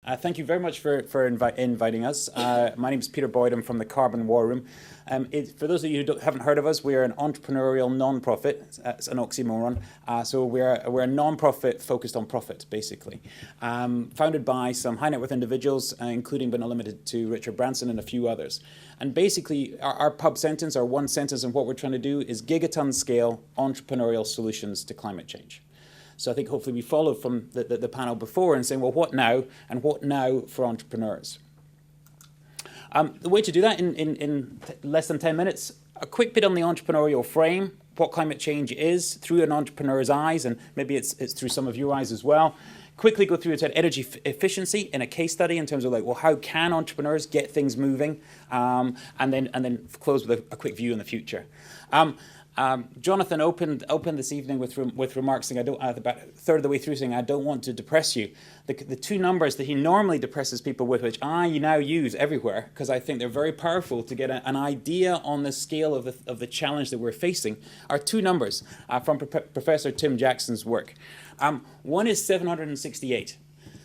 Thank you very much for inviting us. My name is Peter Boyd. I'm from the Carbon War Room. For those of you who haven't heard of us, we are an entrepreneurial non-profit. It's an oxymoron. So we're a non-profit focused on profit, basically. Founded by some high net worth individuals, including but not limited to Richard Branson and a few others. And basically, our pub sentence, our one sentence, and what we're trying to do is gigaton scale entrepreneurial solutions to climate change. So I think hopefully we followed from the panel before and saying, well, what now? And what now for entrepreneurs? The way to do that in less than 10 minutes, a quick bit on the entrepreneurial frame, what climate change is through an entrepreneur's eyes, and maybe it's through some of your eyes as well. Quickly go through it at energy efficiency in a case study in terms of like, well, how can entrepreneurs get things moving? And then close with a quick view in the future. Jonathan opened this evening with remarks saying, about a third of the way through, saying, I don't want to depress you. The two numbers that he normally depresses people with, which I now use everywhere, because I think they're very powerful to get an idea on the scale of the challenge that we're facing, are two numbers from Professor Tim Jackson's work. One is 768.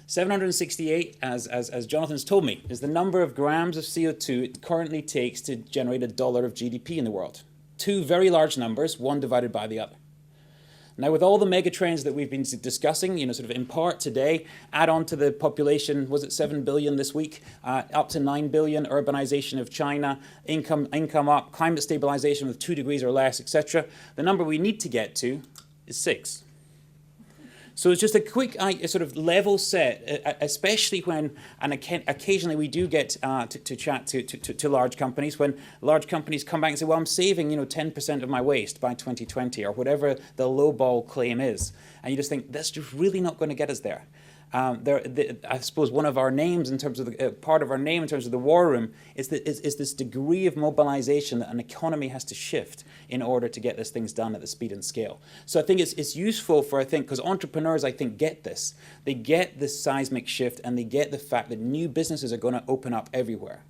768, as Jonathan's told me, is the number of grams of CO2 it currently takes to generate $1 of GDP in the world. Two very large numbers, one divided by the other. Now, with all the mega trends that we've been discussing, sort of in part today, add on to the population, was it 7 billion this week, up to 9 billion, urbanization of China, income up, climate stabilization with 2 degrees or less, etc. The number we need to get to is 6. So it's just a quick sort of level set, especially when, and occasionally we do get to chat to large companies, when large companies come back and say, well, I'm saving 10% of my waste by 2020, or whatever the lowball claim is. And you just think, that's just really not going to get us there. I suppose one of our names in terms of part of our name in terms of the war room is this degree of mobilization that an economy has to shift in order to get these things done at the speed and scale. So I think it's useful because entrepreneurs, I think, get this. They get this seismic shift, and they get the fact that new businesses are going to open up everywhere.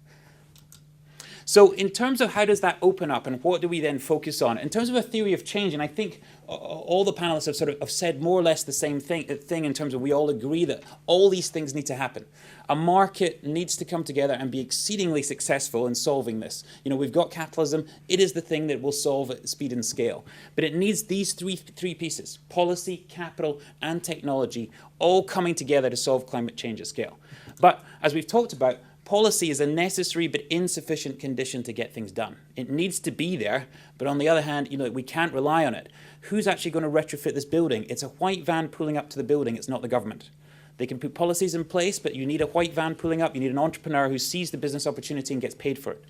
So in terms of how does that open up and what do we then focus on? In terms of a theory of change, and I think all the panelists have sort of said more or less the same thing in terms of we all agree that all these things need to happen. A market needs to come together and be exceedingly successful in solving this. We've got capitalism. It is the thing that will solve at speed and scale. But it needs these three pieces, policy, capital, and technology, all coming together to solve climate change at scale. But as we've talked about, policy is a necessary but insufficient condition to get things done. It needs to be there, but on the other hand, we can't rely on it. Who's actually going to retrofit this building? It's a white van pulling up to the building. It's not the government. They can put policies in place, but you need a white van pulling up. You need an entrepreneur who sees the business opportunity and gets paid for it.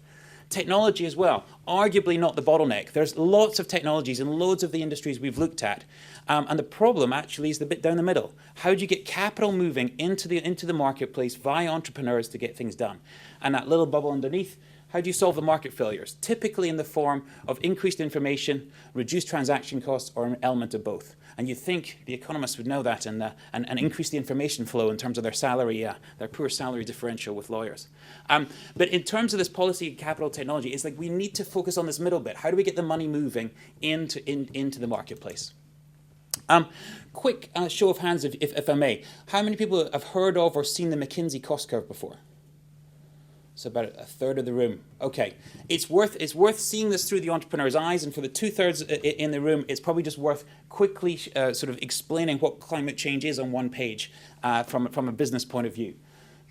Technology as well, arguably not the bottleneck. There's lots of technologies in loads of the industries we've looked at. And the problem actually is the bit down the middle. How do you get capital moving into the marketplace via entrepreneurs to get things done? And that little bubble underneath, how do you solve the market failures? Typically in the form of increased information, reduced transaction costs, or an element of both. And you'd think the economists would know that and increase the information flow in terms of their salary, their poor salary differential with lawyers. But in terms of this policy, capital, technology, it's like we need to focus on this middle bit. How do we get the money moving into the marketplace? Quick show of hands, if I may. How many people have heard of or seen the McKinsey cost curve before? So about a third of the room. Okay, it's worth seeing this through the entrepreneur's eyes, and for the 2/3 in the room, it's probably just worth quickly sort of explaining what climate change is on one page from a business point of view.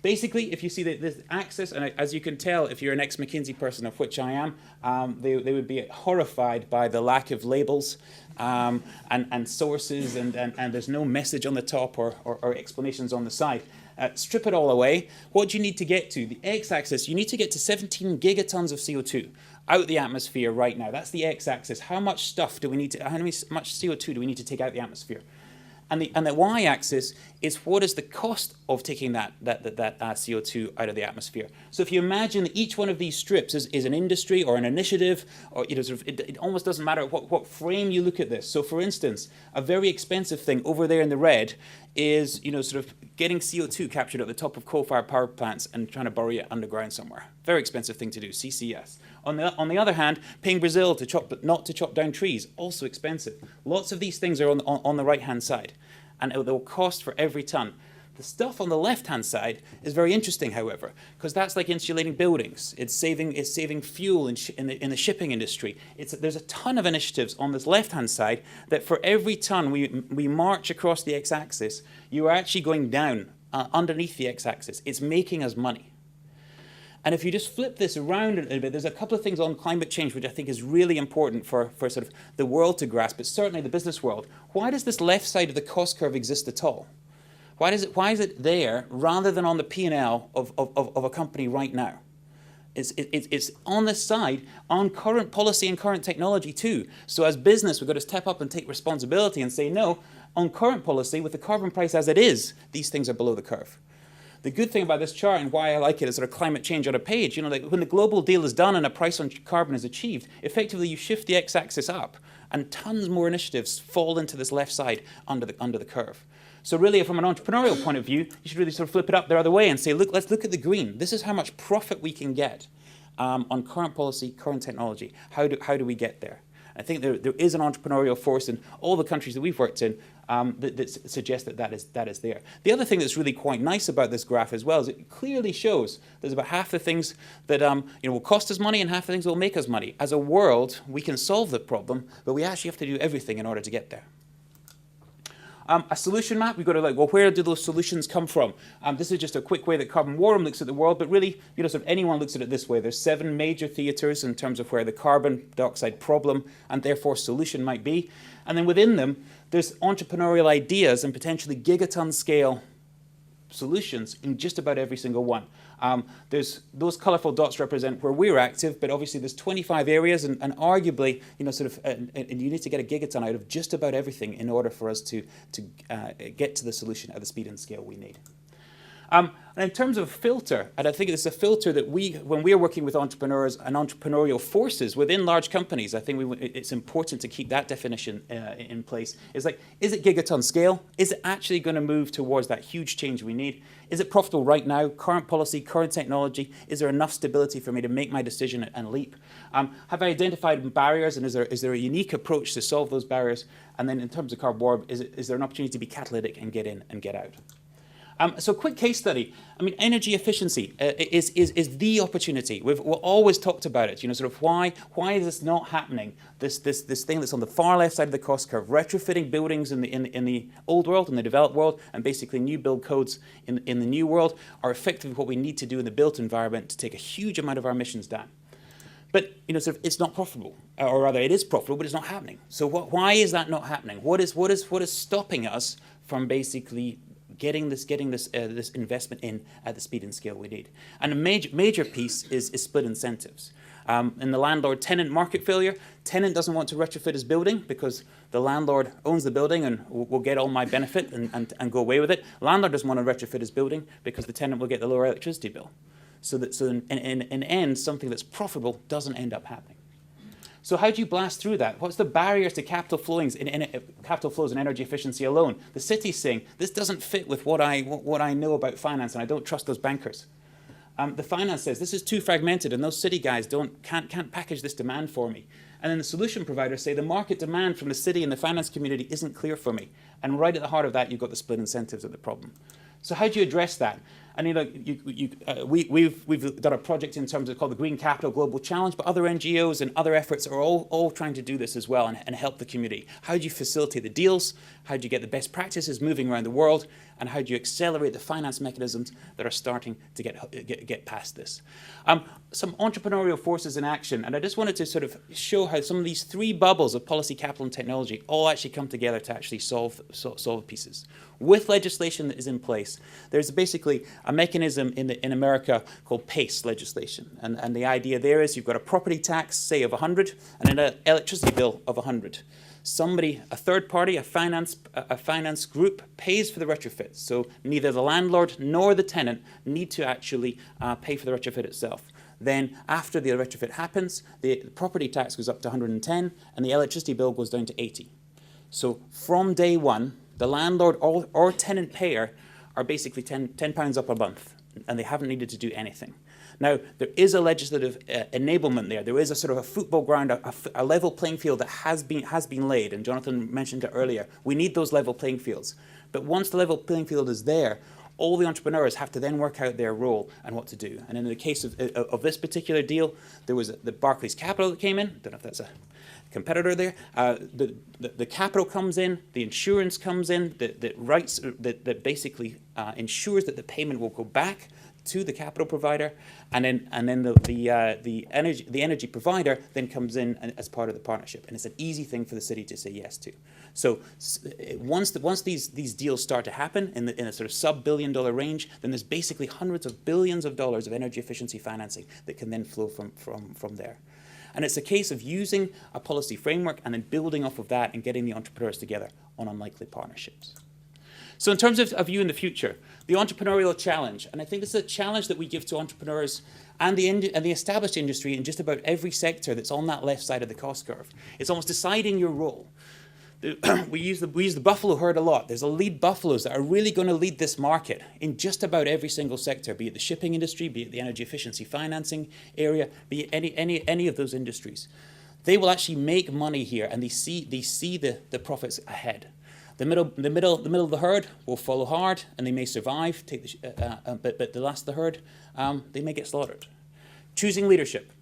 Basically, if you see this axis, and as you can tell, if you're an ex-McKinsey person, of which I am, they would be horrified by the lack of labels and sources, and there's no message on the top or explanations on the side. Strip it all away. What do you need to get to? The x-axis, you need to get to 17 gigatons of CO2 out the atmosphere right now. That's the x-axis. How much stuff do we need to, how much CO2 do we need to take out the atmosphere? And the y-axis is what is the cost of taking that CO2 out of the atmosphere. So if you imagine that each one of these strips is an industry or an initiative, or it almost doesn't matter what frame you look at this. So for instance, a very expensive thing over there in the red is sort of getting CO2 captured at the top of coal-fired power plants and trying to bury it underground somewhere. Very expensive thing to do, CCS. On the other hand, paying Brazil not to chop down trees, also expensive. Lots of these things are on the right-hand side, and it will cost for every ton. The stuff on the left-hand side is very interesting, however, because that's like insulating buildings. It's saving fuel in the shipping industry. There's a ton of initiatives on this left-hand side that for every ton we march across the x-axis, you are actually going down underneath the x-axis. It's making us money. And if you just flip this around a little bit, there's a couple of things on climate change which I think is really important for sort of the world to grasp, but certainly the business world. Why does this left side of the cost curve exist at all? Why is it there rather than on the P&L of a company right now? It's on this side on current policy and current technology too. So as business, we've got to step up and take responsibility and say, no, on current policy, with the carbon price as it is, these things are below the curve. The good thing about this chart and why I like it is sort of climate change on a page. You know, like when the global deal is done and a price on carbon is achieved, effectively you shift the x-axis up and tons more initiatives fall into this left side under the curve. So really, from an entrepreneurial point of view, you should really sort of flip it up the other way and say, look, let's look at the green. This is how much profit we can get on current policy, current technology. How do we get there? I think there is an entrepreneurial force in all the countries that we've worked in that suggests that is there. The other thing that's really quite nice about this graph as well is it clearly shows there's about half the things that will cost us money and half the things that will make us money. As a world, we can solve the problem, but we actually have to do everything in order to get there. A solution map, we've got to well, where do those solutions come from? This is just a quick way that Carbon War Room looks at the world, but really, sort of anyone looks at it this way. There's 7 major theaters in terms of where the carbon dioxide problem and therefore solution might be. And then within them, there's entrepreneurial ideas and potentially gigaton scale solutions in just about every single one. There's those colourful dots represent where we're active, but obviously there's 25 areas, and arguably, and you need to get a gigaton out of just about everything in order for us to get to the solution at the speed and scale we need. And in terms of filter, and I think it's a filter that when we are working with entrepreneurs and entrepreneurial forces within large companies, I think it's important to keep that definition in place. Is like, is it gigaton scale? Is it actually going to move towards that huge change we need? Is it profitable right now? Current policy, current technology? Is there enough stability for me to make my decision and leap? Have I identified barriers, and is there a unique approach to solve those barriers? And then in terms of Carbon War, is there an opportunity to be catalytic and get in and get out? So quick case study. I mean, energy efficiency is the opportunity. We've always talked about it. Sort of why is this not happening? This thing that's on the far left side of the cost curve, retrofitting buildings in the old world, in the developed world, and basically new build codes in the new world are effectively what we need to do in the built environment to take a huge amount of our emissions down. But sort of it's not profitable, or rather, it is profitable, but it's not happening. So why is that not happening? What is stopping us from basically getting this investment in at the speed and scale we need? And a major piece is split incentives. In the landlord-tenant market failure, tenant doesn't want to retrofit his building because the landlord owns the building and will get all my benefit and go away with it. Landlord doesn't want to retrofit his building because the tenant will get the lower electricity bill. So in end, something that's profitable doesn't end up happening. So how do you blast through that? What's the barriers to capital flows in energy efficiency alone? The city's saying, this doesn't fit with what I know about finance, and I don't trust those bankers. The finance says, this is too fragmented, and those city guys can't package this demand for me. And then the solution providers say, the market demand from the city and the finance community isn't clear for me. And right at the heart of that, you've got the split incentives of the problem. So how do you address that? And we've done a project in terms of called the Green Capital Global Challenge, but other NGOs and other efforts are all trying to do this as well and help the community. How do you facilitate the deals? How do you get the best practices moving around the world? And how do you accelerate the finance mechanisms that are starting to get past this? Some entrepreneurial forces in action, and I just wanted to sort of show how some of these 3 bubbles of policy, capital, and technology all actually come together to actually solve pieces. With legislation that is in place, there's basically a mechanism in America called PACE legislation. And the idea there is you've got a property tax, say, of 100, and an electricity bill of 100. Somebody, a third party, a finance group, pays for the retrofit. So neither the landlord nor the tenant need to actually pay for the retrofit itself. Then after the retrofit happens, the property tax goes up to 110, and the electricity bill goes down to 80. So from day one, the landlord or tenant payer are basically £10 up a month, and they haven't needed to do anything. Now, there is a legislative enablement there. There is a sort of a football ground, a level playing field that has been laid, and Jonathan mentioned it earlier. We need those level playing fields. But once the level playing field is there, all the entrepreneurs have to then work out their role and what to do. And in the case of this particular deal, there was the Barclays Capital that came in. Don't know if that's a competitor there. The capital comes in, the insurance comes in, that basically ensures that the payment will go back to the capital provider, and then the energy provider then comes in as part of the partnership, and it's an easy thing for the city to say yes to. So once these deals start to happen in a sort of sub-billion-dollar range, then there's basically hundreds of billions of dollars of energy efficiency financing that can then flow from there. And it's a case of using a policy framework and then building off of that and getting the entrepreneurs together on unlikely partnerships. So in terms of a view in the future, the entrepreneurial challenge, and I think this is a challenge that we give to entrepreneurs and the established industry in just about every sector that's on that left side of the cost curve. It's almost deciding your role. We use the buffalo herd a lot. There's a lead buffaloes that are really going to lead this market in just about every single sector, be it the shipping industry, be it the energy efficiency financing area, be it any of those industries. They will actually make money here, and they see the profits ahead. The middle of the herd will follow hard, and they may survive. But the last of the herd, they may get slaughtered. Choosing leadership.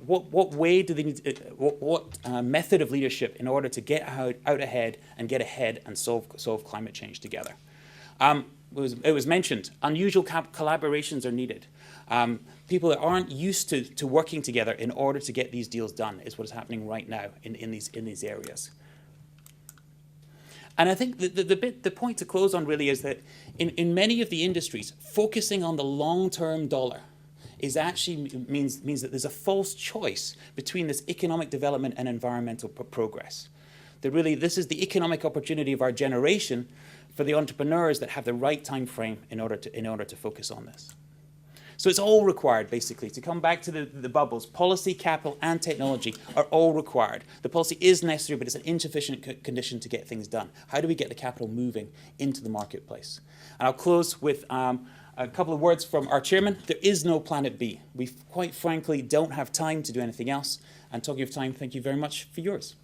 What way do they need? What method of leadership in order to get out ahead and get ahead and solve climate change together? It was mentioned. Unusual collaborations are needed. People that aren't used to working together in order to get these deals done is what is happening right now in these areas. And I think the point to close on really is that in many of the industries, focusing on the long-term dollar is actually means that there's a false choice between this economic development and environmental progress. That really this is the economic opportunity of our generation for the entrepreneurs that have the right time frame in order to focus on this. So it's all required, basically, to come back to the bubbles. Policy, capital, and technology are all required. The policy is necessary, but it's an insufficient condition to get things done. How do we get the capital moving into the marketplace? And I'll close with a couple of words from our chairman. There is no planet B. We quite frankly don't have time to do anything else. And talking of time, thank you very much for yours.